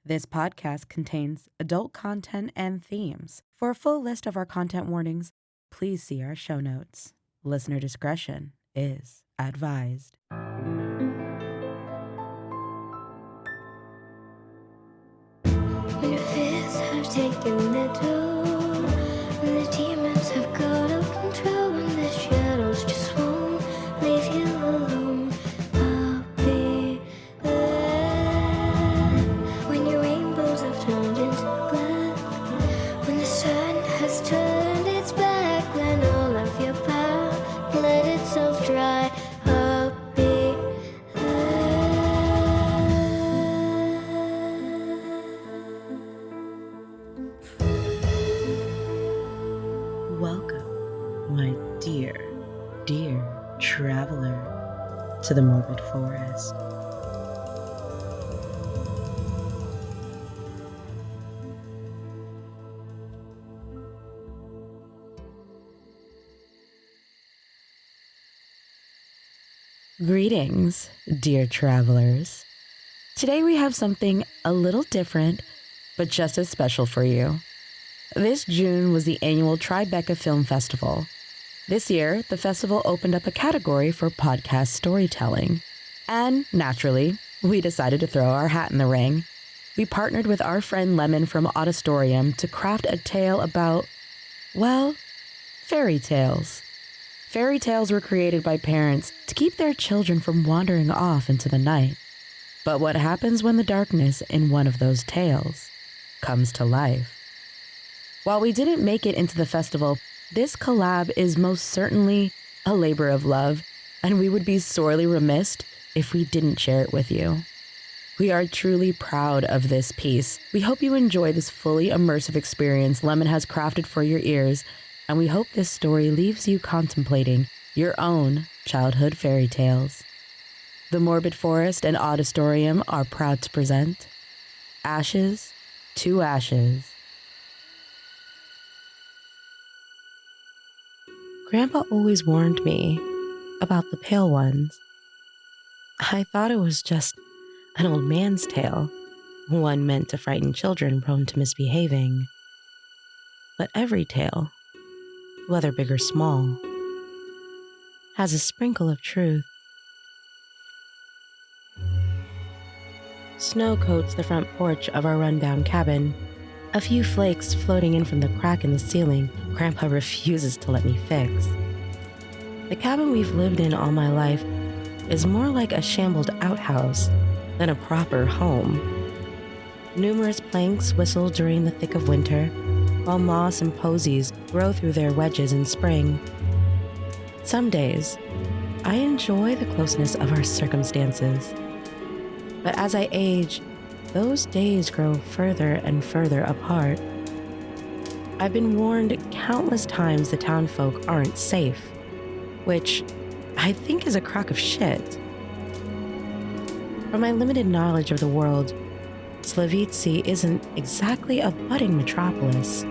This podcast contains adult content and themes. For a full list of our content warnings, please see our show notes. Listener discretion is advised. When your fears have taken their toll, when the demons have got out of control, when the shadows just won't leave you alone, I'll be there. When your rainbows have turned into black, when the sun has turned its back, when all of your power let itself dry, I'll be Welcome, my dear traveler, to the Morbid Forest. Greetings, dear travelers. Today we have something a little different, but just as special for you. This June was the annual Tribeca Film Festival. This year, the festival opened up a category for podcast storytelling. And naturally, we decided to throw our hat in the ring. We partnered with our friend Lemon from Audistorium to craft a tale about, well, fairy tales. Fairy tales were created by parents to keep their children from wandering off into the night. But what happens when the darkness in one of those tales comes to life? While we didn't make it into the festival, this collab is most certainly a labor of love, and we would be sorely remiss if we didn't share it with you. We are truly proud of this piece. We hope you enjoy this fully immersive experience Lemon has crafted for your ears, and we hope this story leaves you contemplating your own childhood fairy tales. The Morbid Forest and Audistorium are proud to present Ashes to Ashes. Grandpa always warned me about the pale ones. I thought it was just an old man's tale, one meant to frighten children prone to misbehaving. But every tale, whether big or small, has a sprinkle of truth. Snow coats the front porch of our rundown cabin. A few flakes floating in from the crack in the ceiling Grandpa refuses to let me fix. The cabin we've lived in all my life is more like a shambled outhouse than a proper home. Numerous planks whistle during the thick of winter, while moss and posies grow through their wedges in spring. Some days, I enjoy the closeness of our circumstances. But as I age, those days grow further and further apart. I've been warned countless times the townfolk aren't safe, which I think is a crock of shit. From my limited knowledge of the world, Slavitsi isn't exactly a budding metropolis.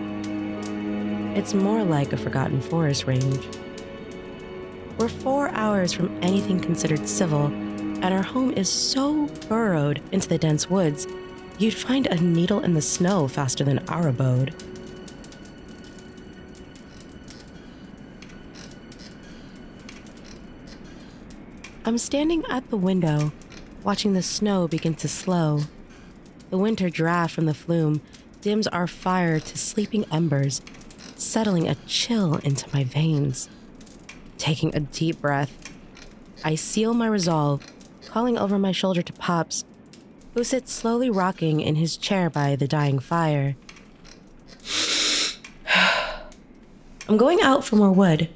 It's more like a forgotten forest range. We're 4 hours from anything considered civil, and our home is so burrowed into the dense woods, you'd find a needle in the snow faster than our abode. I'm standing at the window, watching the snow begin to slow. The winter draft from the flume dims our fire to sleeping embers, settling a chill into my veins. Taking a deep breath, I seal my resolve, calling over my shoulder to Pops, who sits slowly rocking in his chair by the dying fire. I'm going out for more wood.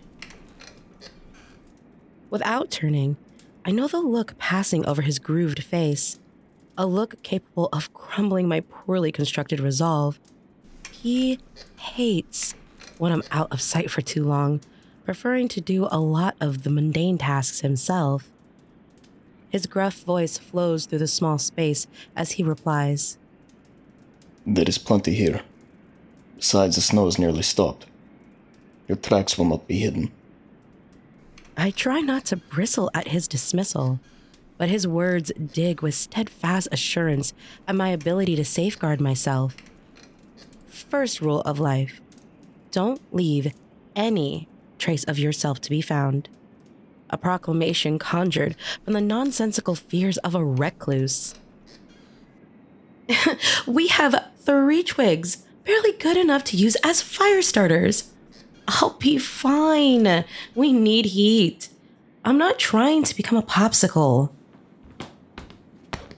Without turning, I know the look passing over his grooved face, a look capable of crumbling my poorly constructed resolve. He hates when I'm out of sight for too long, preferring to do a lot of the mundane tasks himself. His gruff voice flows through the small space as he replies, "There is plenty here. Besides, the snow is nearly stopped. Your tracks will not be hidden." I try not to bristle at his dismissal. but his words dig with steadfast assurance at my ability to safeguard myself. First rule of life: don't leave any trace of yourself to be found. A proclamation conjured from the nonsensical fears of a recluse. We have 3 twigs, barely good enough to use as fire starters. I'll be fine. We need heat. I'm not trying to become a popsicle.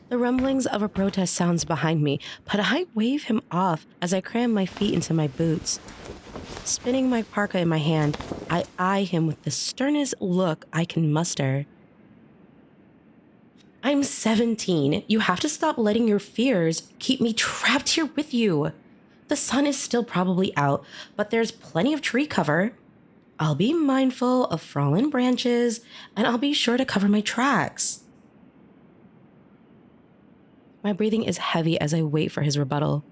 The rumblings of a protest sounds behind me, but I wave him off as I cram my feet into my boots. Spinning my parka in my hand, I eye him with the sternest look I can muster. I'm 17. You have to stop letting your fears keep me trapped here with you. The sun is still probably out, but there's plenty of tree cover. I'll be mindful of fallen branches, and I'll be sure to cover my tracks. My breathing is heavy as I wait for his rebuttal.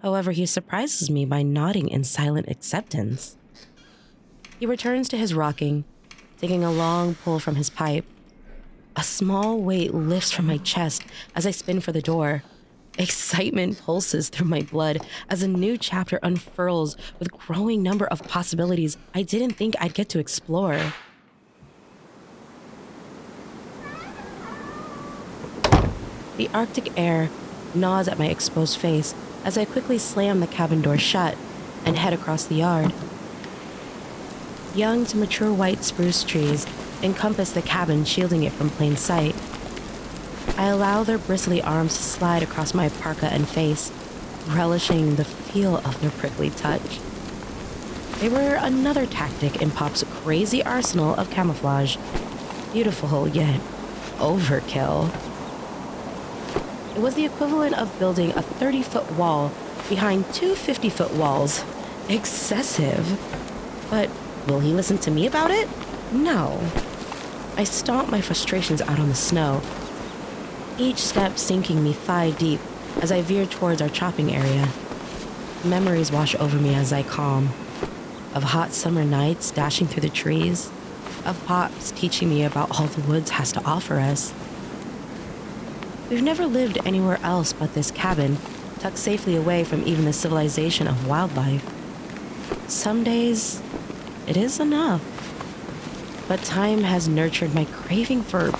However, he surprises me by nodding in silent acceptance. He returns to his rocking, taking a long pull from his pipe. A small weight lifts from my chest as I spin for the door. Excitement pulses through my blood as a new chapter unfurls with a growing number of possibilities I didn't think I'd get to explore. The Arctic air gnaws at my exposed face as I quickly slam the cabin door shut and head across the yard. Young to mature white spruce trees encompass the cabin, shielding it from plain sight. I allow their bristly arms to slide across my parka and face, relishing the feel of their prickly touch. They were another tactic in Pop's crazy arsenal of camouflage. Beautiful, yet overkill. It was the equivalent of building a 30-foot wall behind 2 50-foot walls. Excessive. But will he listen to me about it? No. I stomp my frustrations out on the snow, each step sinking me thigh deep as I veer towards our chopping area. Memories wash over me as I calm, of hot summer nights dashing through the trees, of Pops teaching me about all the woods has to offer us. We've never lived anywhere else but this cabin, tucked safely away from even the civilization of wildlife. Some days, it is enough. But time has nurtured my craving for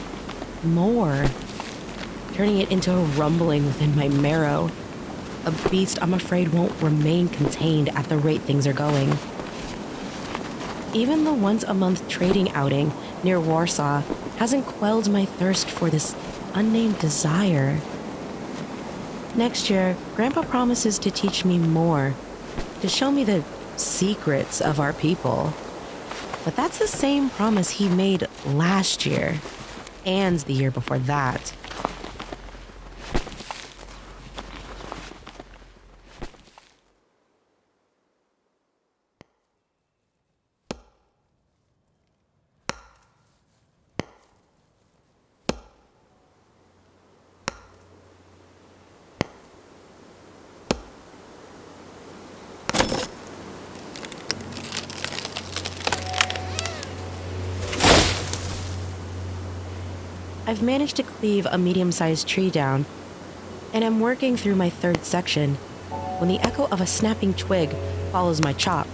more, turning it into a rumbling within my marrow, a beast I'm afraid won't remain contained at the rate things are going. Even the once-a-month trading outing near Warsaw hasn't quelled my thirst for this unnamed desire. Next year, Grandpa promises to teach me more, to show me the secrets of our people. But that's the same promise he made last year, and the year before that. I've managed to cleave a medium-sized tree down, and I'm working through my 3rd section when the echo of a snapping twig follows my chop.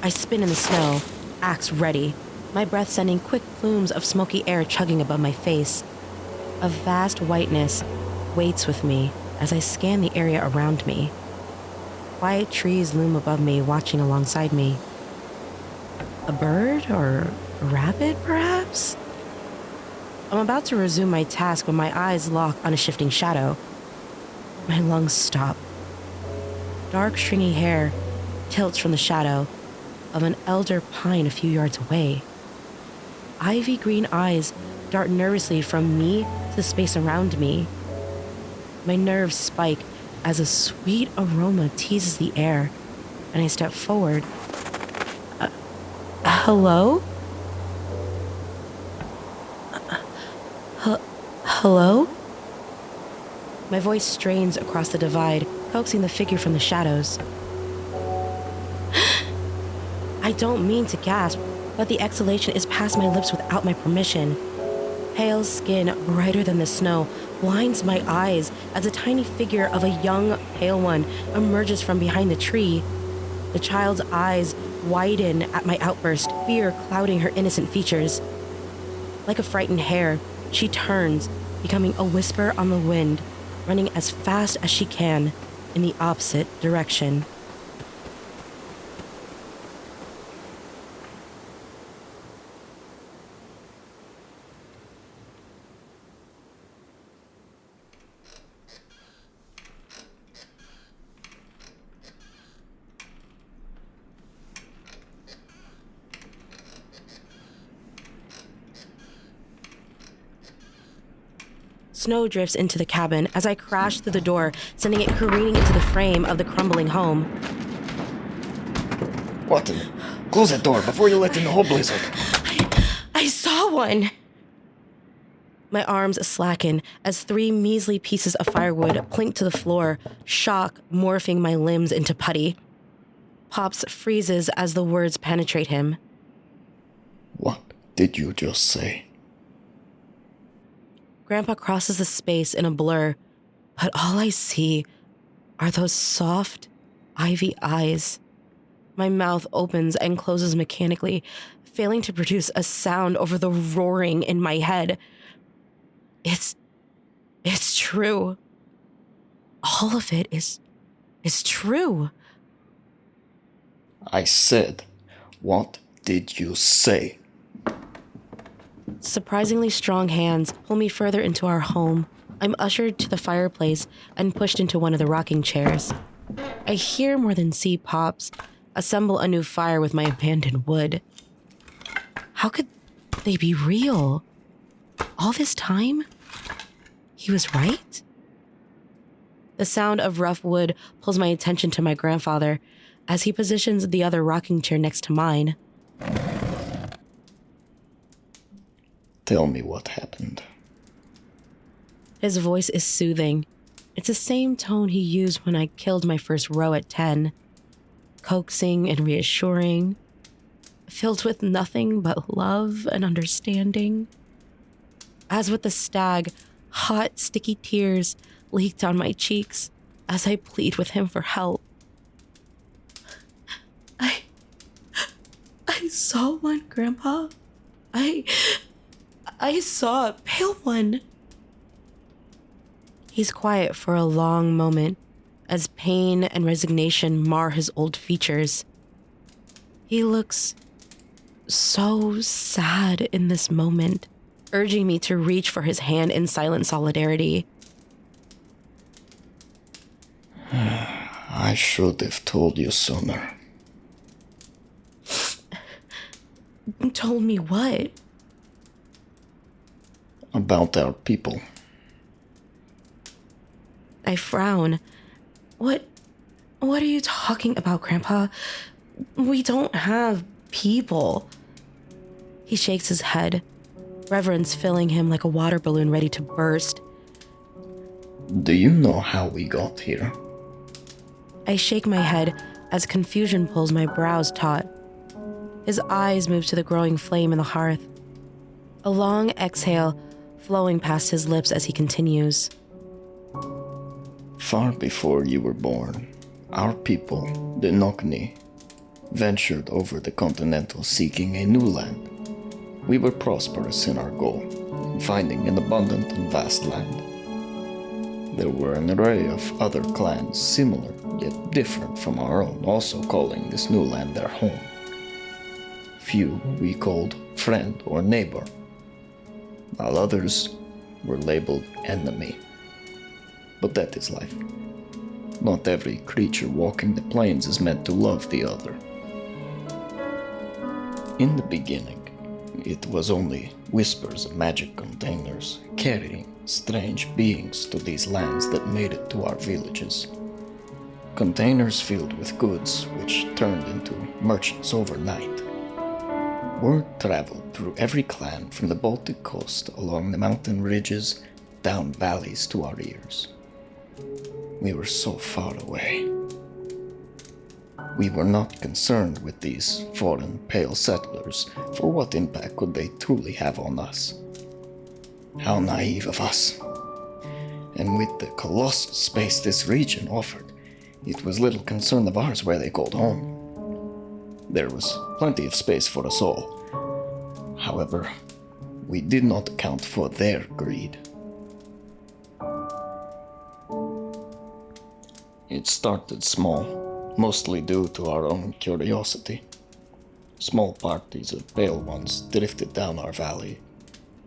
I spin in the snow, axe ready, my breath sending quick plumes of smoky air chugging above my face. A vast whiteness waits with me as I scan the area around me. Quiet trees loom above me, watching alongside me. A bird or a rabbit, perhaps? I'm about to resume my task when my eyes lock on a shifting shadow. My lungs stop. Dark, stringy hair tilts from the shadow of an elder pine a few yards away. Ivy green eyes dart nervously from me to the space around me. My nerves spike as a sweet aroma teases the air, and I step forward. Hello? Hello? My voice strains across the divide, coaxing the figure from the shadows. I don't mean to gasp, but the exhalation is past my lips without my permission. Pale skin, brighter than the snow, blinds my eyes as a tiny figure of a young, pale one emerges from behind the tree. The child's eyes widen at my outburst, fear clouding her innocent features. Like a frightened hare, she turns, becoming a whisper on the wind, running as fast as she can in the opposite direction. Snow drifts into the cabin as I crash through the door, sending it careening into the frame of the crumbling home. What the? Close that door before you let in the whole blizzard. I saw one! My arms slacken as 3 measly pieces of firewood plink to the floor, shock morphing my limbs into putty. Pops freezes as the words penetrate him. What did you just say? Grandpa crosses the space in a blur, but all I see are those soft, ivy eyes. My mouth opens and closes mechanically, failing to produce a sound over the roaring in my head. It's true. All of it is true. I said, what did you say? Surprisingly strong hands pull me further into our home. I'm ushered to the fireplace and pushed into one of the rocking chairs. I hear more than see Pops assemble a new fire with my abandoned wood. How could they be real? All this time? He was right? The sound of rough wood pulls my attention to my grandfather as he positions the other rocking chair next to mine. Tell me what happened. His voice is soothing. It's the same tone he used when I killed my first row at 10. Coaxing and reassuring. Filled with nothing but love and understanding. As with the stag, hot, sticky tears leak down my cheeks as I plead with him for help. I saw one, Grandpa. I saw a pale one. He's quiet for a long moment as pain and resignation mar his old features. He looks so sad in this moment, urging me to reach for his hand in silent solidarity. I should have told you sooner. Told me what? About our people. I frown. What are you talking about, Grandpa? We don't have people. He shakes his head, reverence filling him like a water balloon ready to burst. Do you know how we got here? I shake my head as confusion pulls my brows taut. His eyes move to the growing flame in the hearth. A long exhale flowing past his lips as he continues. Far before you were born, our people, the Nokni, ventured over the continental seeking a new land. We were prosperous in our goal, in finding an abundant and vast land. There were an array of other clans similar yet different from our own, also calling this new land their home. Few we called friend or neighbor, while others were labeled enemy. But that is life. Not every creature walking the plains is meant to love the other. In the beginning, it was only whispers of magic containers carrying strange beings to these lands that made it to our villages. Containers filled with goods which turned into merchants overnight. Word traveled through every clan from the Baltic coast along the mountain ridges down valleys to our ears. We were so far away. We were not concerned with these foreign pale settlers, for what impact could they truly have on us? How naive of us. And with the colossal space this region offered, it was little concern of ours where they called home. There was plenty of space for us all. However, we did not account for their greed. It started small, mostly due to our own curiosity. Small parties of pale ones drifted down our valley,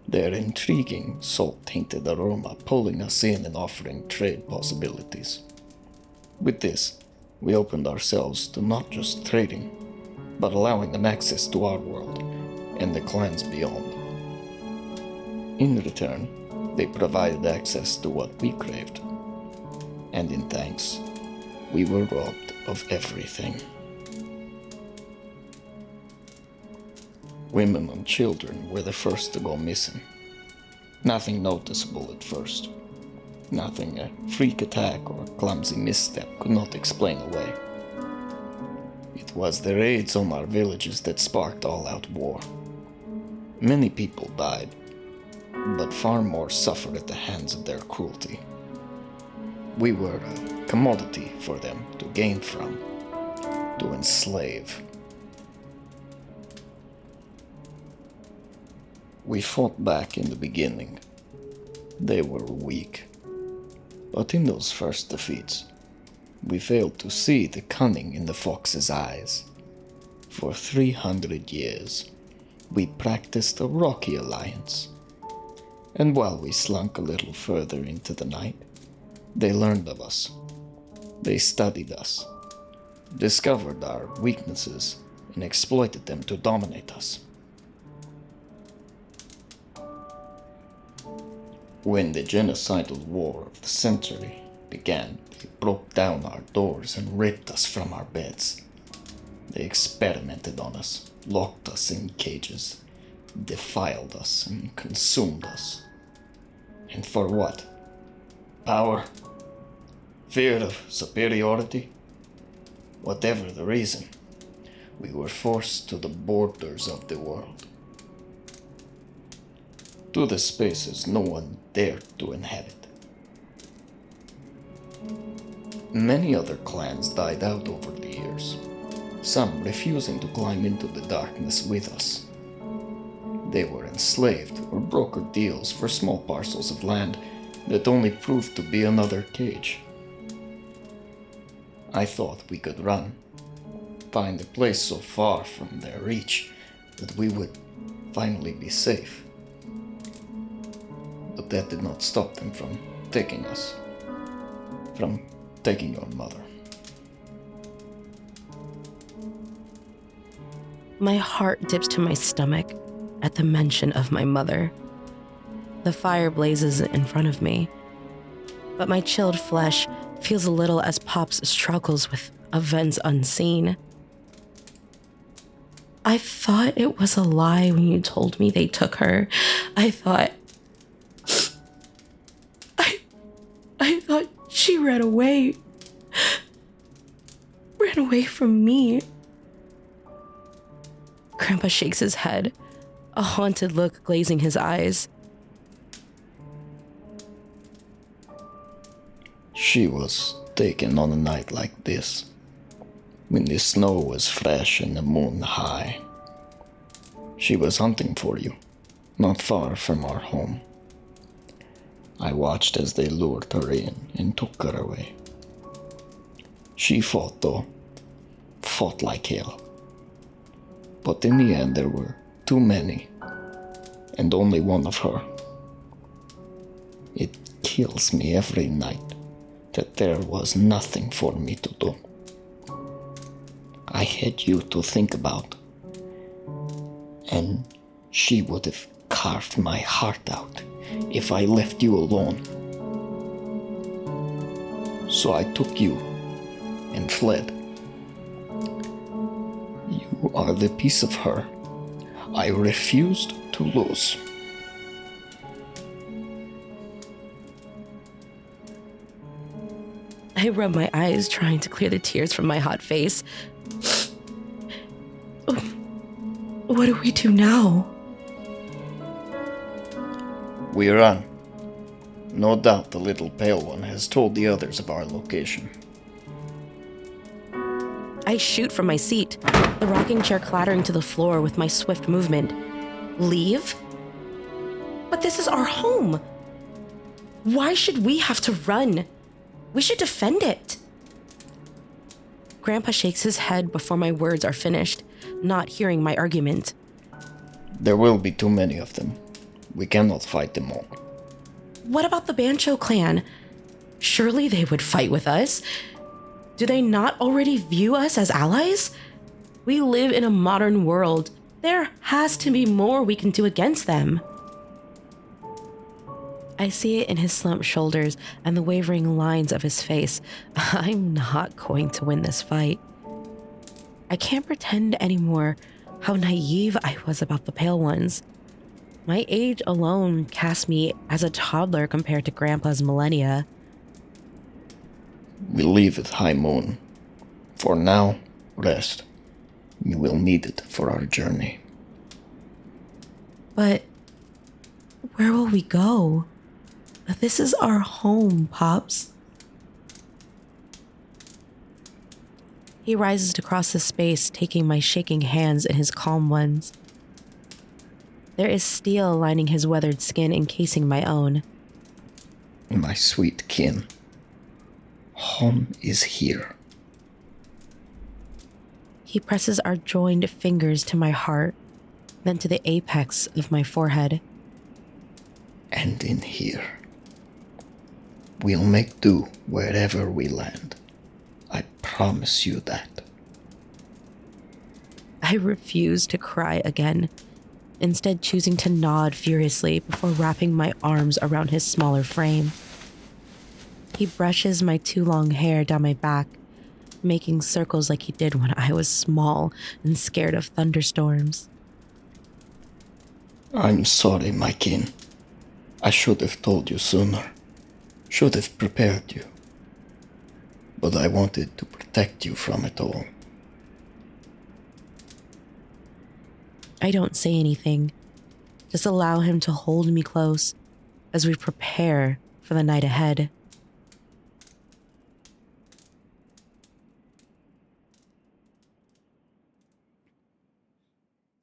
their intriguing, salt-tainted aroma pulling us in and offering trade possibilities. With this, we opened ourselves to not just trading, but allowing them access to our world and the clans beyond. In return, they provided access to what we craved, and in thanks, we were robbed of everything. Women and children were the first to go missing. Nothing noticeable at first. Nothing a freak attack or clumsy misstep could not explain away. It was the raids on our villages that sparked all-out war. Many people died, but far more suffered at the hands of their cruelty. We were a commodity for them to gain from, to enslave. We fought back in the beginning. They were weak. But in those first defeats, we failed to see the cunning in the fox's eyes. For 300 years, we practiced a rocky alliance. And while we slunk a little further into the night, they learned of us. They studied us, discovered our weaknesses, and exploited them to dominate us. When the genocidal war of the century began, they broke down our doors and ripped us from our beds. They experimented on us, locked us in cages, defiled us and consumed us. And for what? Power? Fear of superiority? Whatever the reason, we were forced to the borders of the world. To the spaces no one dared to inhabit. Many other clans died out over the years, some refusing to climb into the darkness with us. They were enslaved or brokered deals for small parcels of land that only proved to be another cage. I thought we could run, find a place so far from their reach that we would finally be safe. But that did not stop them from taking us, from taking your mother. My heart dips to my stomach at the mention of my mother. The fire blazes in front of me, but my chilled flesh feels a little as Pops struggles with events unseen. I thought it was a lie when you told me they took her. I thought she ran away from me. Grandpa shakes his head, a haunted look glazing his eyes. She was taken on a night like this, when the snow was fresh and the moon high. She was hunting for you, not far from our home. I watched as they lured her in and took her away. She fought though, fought like hell. But in the end there were too many, and only one of her. It kills me every night that there was nothing for me to do. I had you to think about, and she would have carved my heart out if I left you alone. So I took you and fled. You are the piece of her I refused to lose. I rub my eyes, trying to clear the tears from my hot face. What do we do now? We run. No doubt the little pale one has told the others of our location. I shoot from my seat, the rocking chair clattering to the floor with my swift movement. Leave? But this is our home. Why should we have to run? We should defend it. Grandpa shakes his head before my words are finished, not hearing my argument. There will be too many of them. We cannot fight them all. What about the Bancho clan? Surely they would fight with us. Do they not already view us as allies? We live in a modern world. There has to be more we can do against them. I see it in his slumped shoulders and the wavering lines of his face. I'm not going to win this fight. I can't pretend anymore how naive I was about the Pale Ones. My age alone cast me as a toddler compared to Grandpa's millennia. We leave at high moon. For now, rest. You will need it for our journey. But where will we go? This is our home, Pops. He rises to cross the space, taking my shaking hands in his calm ones. There is steel lining his weathered skin, encasing my own. My sweet kin, home is here. He presses our joined fingers to my heart, then to the apex of my forehead. And in here. We'll make do wherever we land. I promise you that. I refuse to cry again, instead choosing to nod furiously before wrapping my arms around his smaller frame. He brushes my too long hair down my back, making circles like he did when I was small and scared of thunderstorms. I'm sorry, my kin. I should have told you sooner. Should have prepared you. But I wanted to protect you from it all. I don't say anything, just allow him to hold me close as we prepare for the night ahead.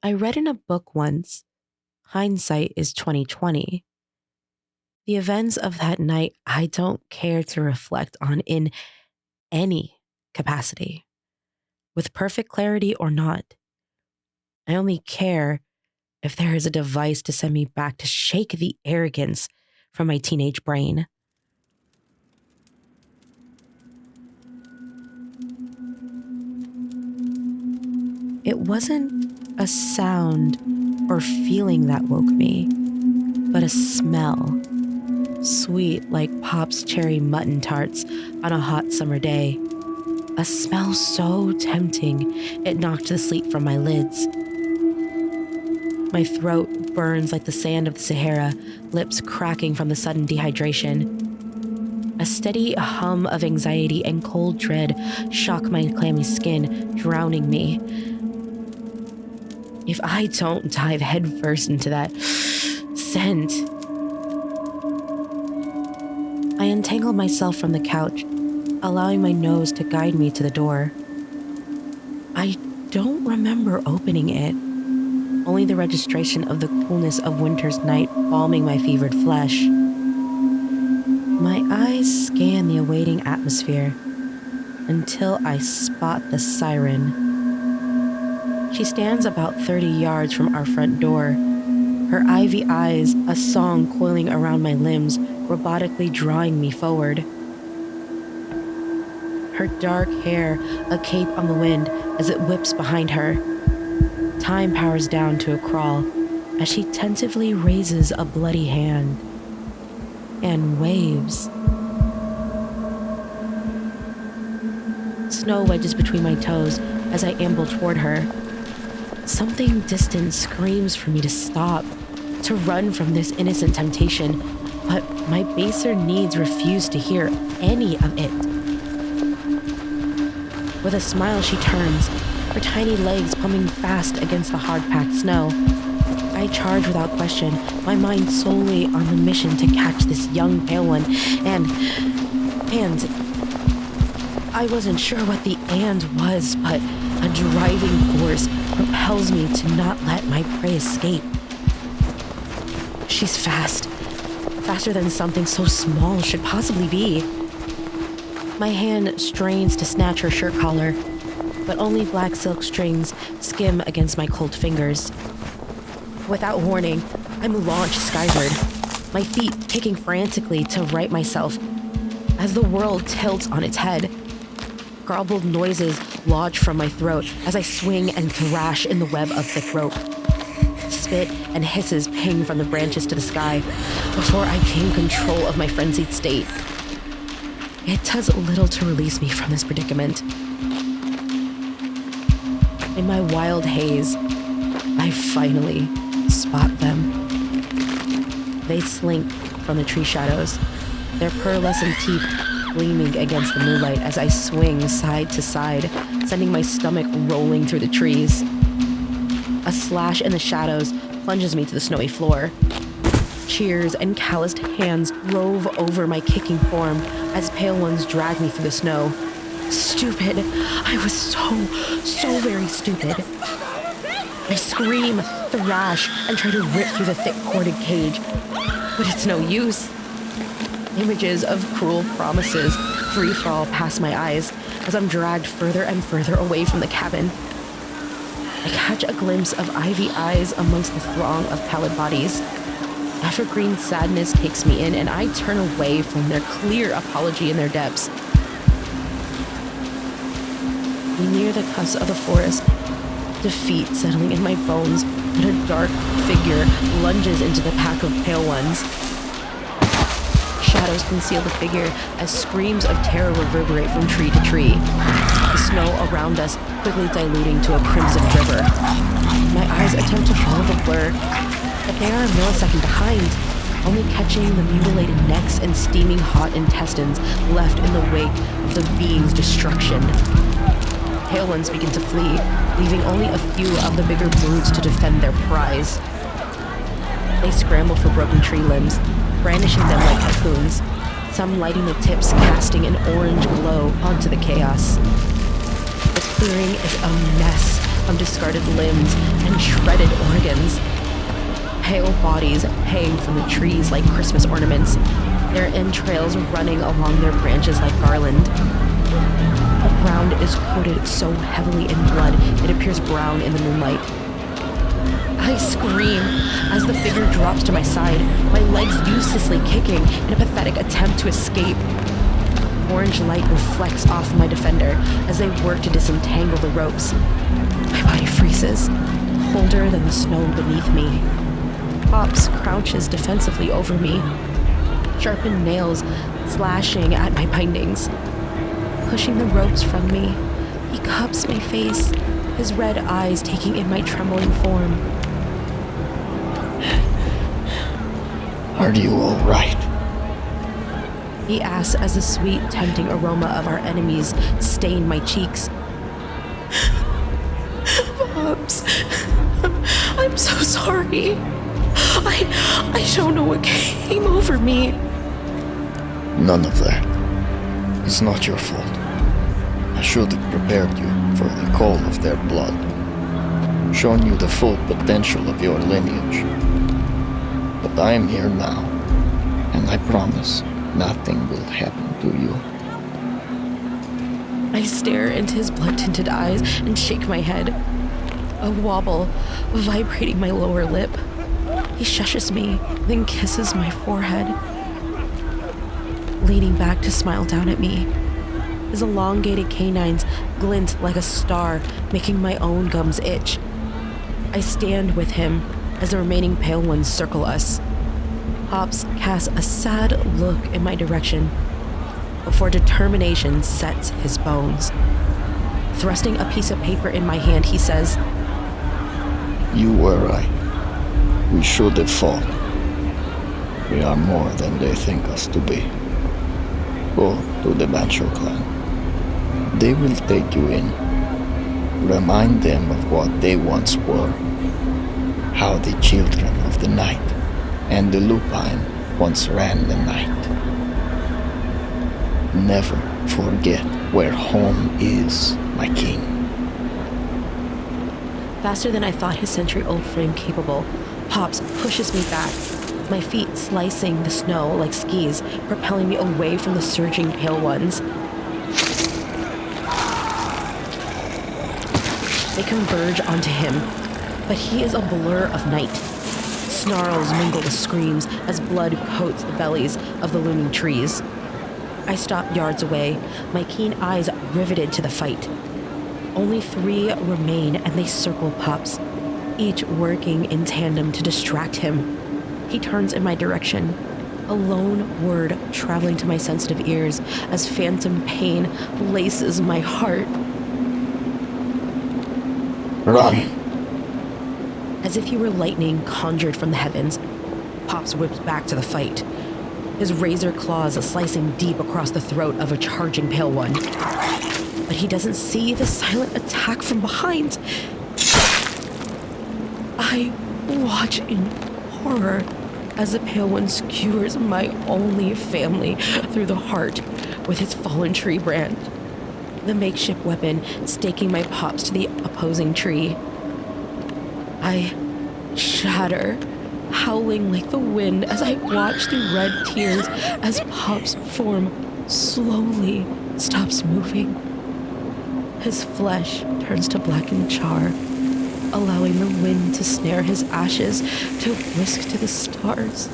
I read in a book once, hindsight is 20/20. The events of that night I don't care to reflect on in any capacity, with perfect clarity or not. I only care if there is a device to send me back to shake the arrogance from my teenage brain. It wasn't a sound or feeling that woke me, but a smell. Sweet like Pop's cherry mutton tarts on a hot summer day. A smell so tempting it knocked the sleep from my lids. My throat burns like the sand of the Sahara, lips cracking from the sudden dehydration. A steady hum of anxiety and cold dread shock my clammy skin, drowning me. If I don't dive headfirst into that scent... I untangled myself from the couch, allowing my nose to guide me to the door. I don't remember opening it, only the registration of the coolness of winter's night balming my fevered flesh. My eyes scan the awaiting atmosphere until I spot the siren. She stands about 30 yards from our front door, her ivy eyes a song coiling around my limbs, robotically drawing me forward. Her dark hair a cape on the wind as it whips behind her. Time powers down to a crawl as she tentatively raises a bloody hand and waves. Snow wedges between my toes as I amble toward her. Something distant screams for me to stop, to run from this innocent temptation, but my baser needs refuse to hear any of it. With a smile, she turns, her tiny legs pumping fast against the hard-packed snow. I I charge without question, my mind solely on the mission to catch this young pale one, and I wasn't sure what the "and" was, but a driving force propels me to not let my prey escape. She's fast. Faster than something so small should possibly be. My hand strains to snatch her shirt collar, but only black silk strings skim against my cold fingers. Without warning, I'm launched skyward, my feet kicking frantically to right myself as the world tilts on its head. Garbled noises lodge from my throat as I swing and thrash in the web of thick rope. Spit and hisses ping from the branches to the sky before I gain control of my frenzied state. It does little to release me from this predicament. In my wild haze, I finally spot them. They slink from the tree shadows, their pearlescent teeth gleaming against the moonlight as I swing side to side, sending my stomach rolling through the trees. A slash in the shadows plunges me to the snowy floor. Cheers and calloused hands rove over my kicking form as pale ones drag me through the snow. Stupid. I was so very stupid. I scream, thrash, and try to rip through the thick corded cage, but it's no use. Images of cruel promises free-fall past my eyes as I'm dragged further and further away from the cabin. I catch a glimpse of ivy eyes amongst the throng of pallid bodies. Evergreen sadness takes me in, and I turn away from their clear apology in their depths. We near the cusp of the forest, defeat settling in my bones, but a dark figure lunges into the pack of pale ones. Shadows conceal the figure as screams of terror reverberate from tree to tree. The snow around us quickly diluting to a crimson river. My eyes attempt to follow the blur, but they are a millisecond behind, only catching the mutilated necks and steaming hot intestines left in the wake of the being's destruction. Pale ones begin to flee, leaving only a few of the bigger brutes to defend their prize. They scramble for broken tree limbs, brandishing them like harpoons, some lighting the tips, casting an orange glow onto the chaos. The clearing is a mess of discarded limbs and shredded organs. Pale bodies hang from the trees like Christmas ornaments, their entrails running along their branches like garland. The ground is coated so heavily in blood it appears brown in the moonlight. I scream as the figure drops to my side, my legs uselessly kicking in a pathetic attempt to escape. Orange light reflects off my defender as they work to disentangle the ropes. My body freezes, colder than the snow beneath me. Pops crouches defensively over me, sharpened nails slashing at my bindings. Pushing the ropes from me, he cups my face, his red eyes taking in my trembling form. Are you all right? He asks as the sweet, tempting aroma of our enemies stain my cheeks. Pops, I'm so sorry. I don't know what came over me. None of that. It's not your fault. I should have prepared you for the call of their blood, shown you the full potential of your lineage. But I am here now, and I promise nothing will happen to you. I stare into his blood-tinted eyes and shake my head, a wobble vibrating my lower lip. He shushes me, then kisses my forehead, leaning back to smile down at me. His elongated canines glint like a star, making my own gums itch. I stand with him as the remaining pale ones circle us. Pops casts a sad look in my direction before determination sets his bones. Thrusting a piece of paper in my hand, he says, You were right. We should have fought. We are more than they think us to be. Go to the Bushell clan. They will take you in. Remind them of what they once were. how the children of the night and the lupine once ran the night. Never forget where home is, my king. Faster than I thought his century-old frame capable, Pops pushes me back, my feet slicing the snow like skis, propelling me away from the surging pale ones. They converge onto him, but he is a blur of night. Snarls mingle with screams as blood coats the bellies of the looming trees. I stop yards away, my keen eyes riveted to the fight. Only 3 remain, and they circle Pops, each working in tandem to distract him. He turns in my direction, a lone word traveling to my sensitive ears as phantom pain laces my heart. Run! As if he were lightning conjured from the heavens, Pops whips back to the fight, his razor claws slicing deep across the throat of a charging pale one. But he doesn't see the silent attack from behind. I watch in horror as the pale one skewers my only family through the heart with his fallen tree brand, the makeshift weapon staking my Pops to the opposing tree. I shatter, howling like the wind as I watch the red tears as Pop's form slowly stops moving. His flesh turns to blackened char, allowing the wind to snare his ashes to whisk to the stars.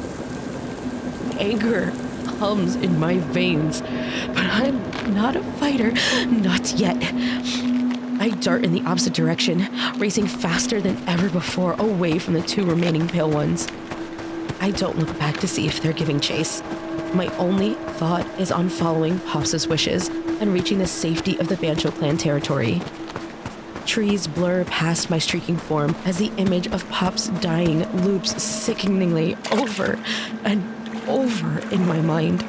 Anger hums in my veins, but I'm not a fighter, not yet. I dart in the opposite direction, racing faster than ever before away from the 2 remaining pale ones. I don't look back to see if they're giving chase. My only thought is on following Pops' wishes and reaching the safety of the Bancho clan territory. Trees blur past my streaking form as the image of Pops dying loops sickeningly over and over in my mind.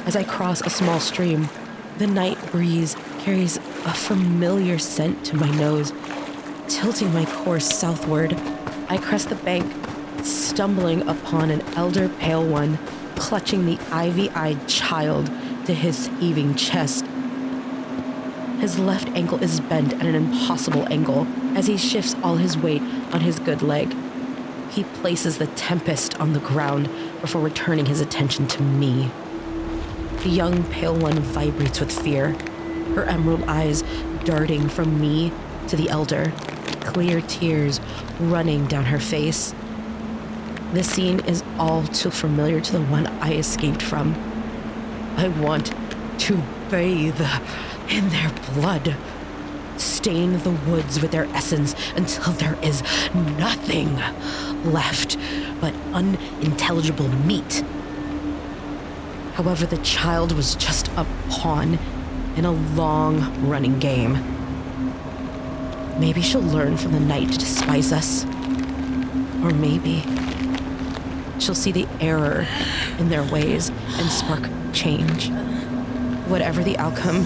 As I cross a small stream, the night breeze carries a familiar scent to my nose, tilting my course southward. I crest the bank, stumbling upon an elder pale one, clutching the ivy-eyed child to his heaving chest. His left ankle is bent at an impossible angle as he shifts all his weight on his good leg. He places the Tempest on the ground before returning his attention to me. The young pale one vibrates with fear, her emerald eyes darting from me to the elder, clear tears running down her face. The scene is all too familiar to the one I escaped from. I want to bathe in their blood, stain the woods with their essence until there is nothing left but unintelligible meat. However, the child was just a pawn in a long-running game. Maybe she'll learn from the night to despise us. Or maybe she'll see the error in their ways and spark change. Whatever the outcome,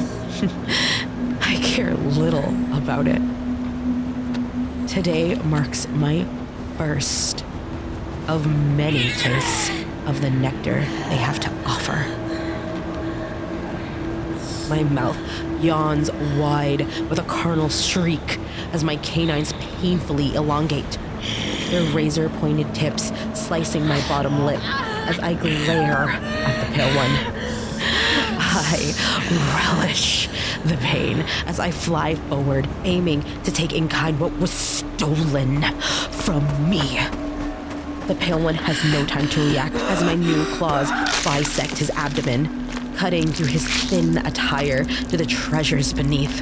I care little about it. Today marks my first of many tastes of the nectar they have to offer. My mouth yawns wide with a carnal shriek as my canines painfully elongate, their razor-pointed tips slicing my bottom lip as I glare at the pale one. I relish the pain as I fly forward, aiming to take in kind what was stolen from me. The pale one has no time to react as my new claws bisect his abdomen, cutting through his thin attire to the treasures beneath.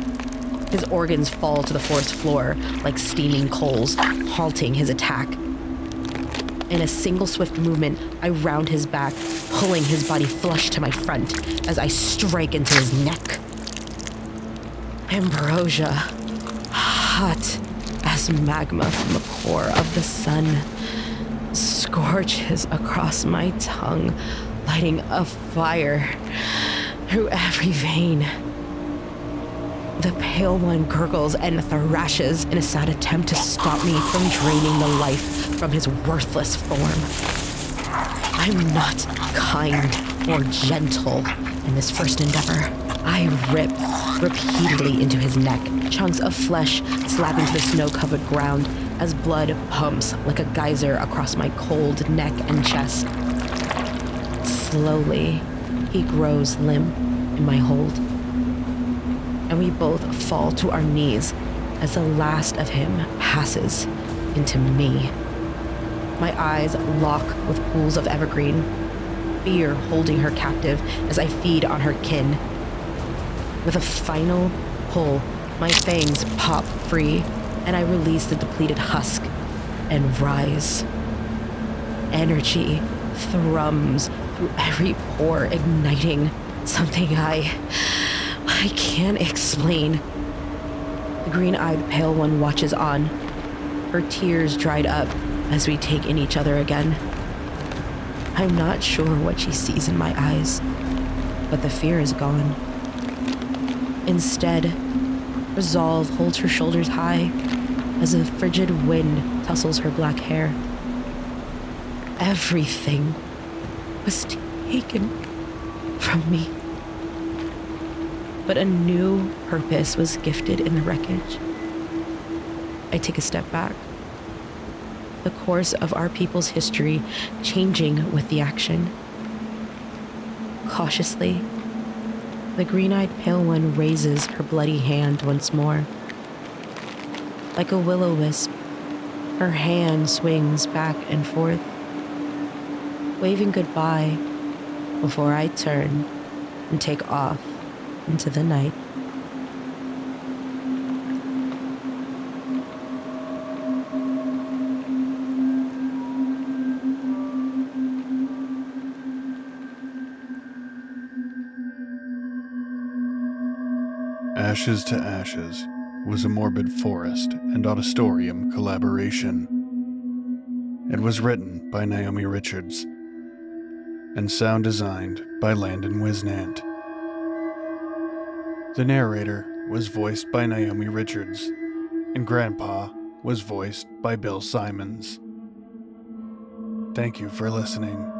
His organs fall to the forest floor like steaming coals, halting his attack. In a single swift movement, I round his back, pulling his body flush to my front as I strike into his neck. Ambrosia, hot as magma from the core of the sun, scorches across my tongue, lighting a fire through every vein. The pale one gurgles and thrashes in a sad attempt to stop me from draining the life from his worthless form. I'm not kind or gentle in this first endeavor. I rip repeatedly into his neck, chunks of flesh slapping to the snow-covered ground as blood pumps like a geyser across my cold neck and chest. Slowly, he grows limp in my hold, and we both fall to our knees as the last of him passes into me. My eyes lock with pools of evergreen, fear holding her captive as I feed on her kin. With a final pull, my fangs pop free, and I release the depleted husk and rise. Energy thrums through every pore, igniting something I can't explain. The green-eyed pale one watches on, her tears dried up as we take in each other again. I'm not sure what she sees in my eyes, but the fear is gone. Instead, resolve holds her shoulders high as a frigid wind tussles her black hair. Everything was taken from me, but a new purpose was gifted in the wreckage. I take a step back, the course of our people's history changing with the action. Cautiously, the green-eyed pale one raises her bloody hand once more. Like a will-o-wisp, her hand swings back and forth, waving goodbye before I turn and take off into the night. Ashes to Ashes was a Morbid Forest and Audistorium collaboration. It was written by Naomi Richards and sound designed by Landon Whisnant. The narrator was voiced by Naomi Richards, and Grandpa was voiced by Bill Symons. Thank you for listening.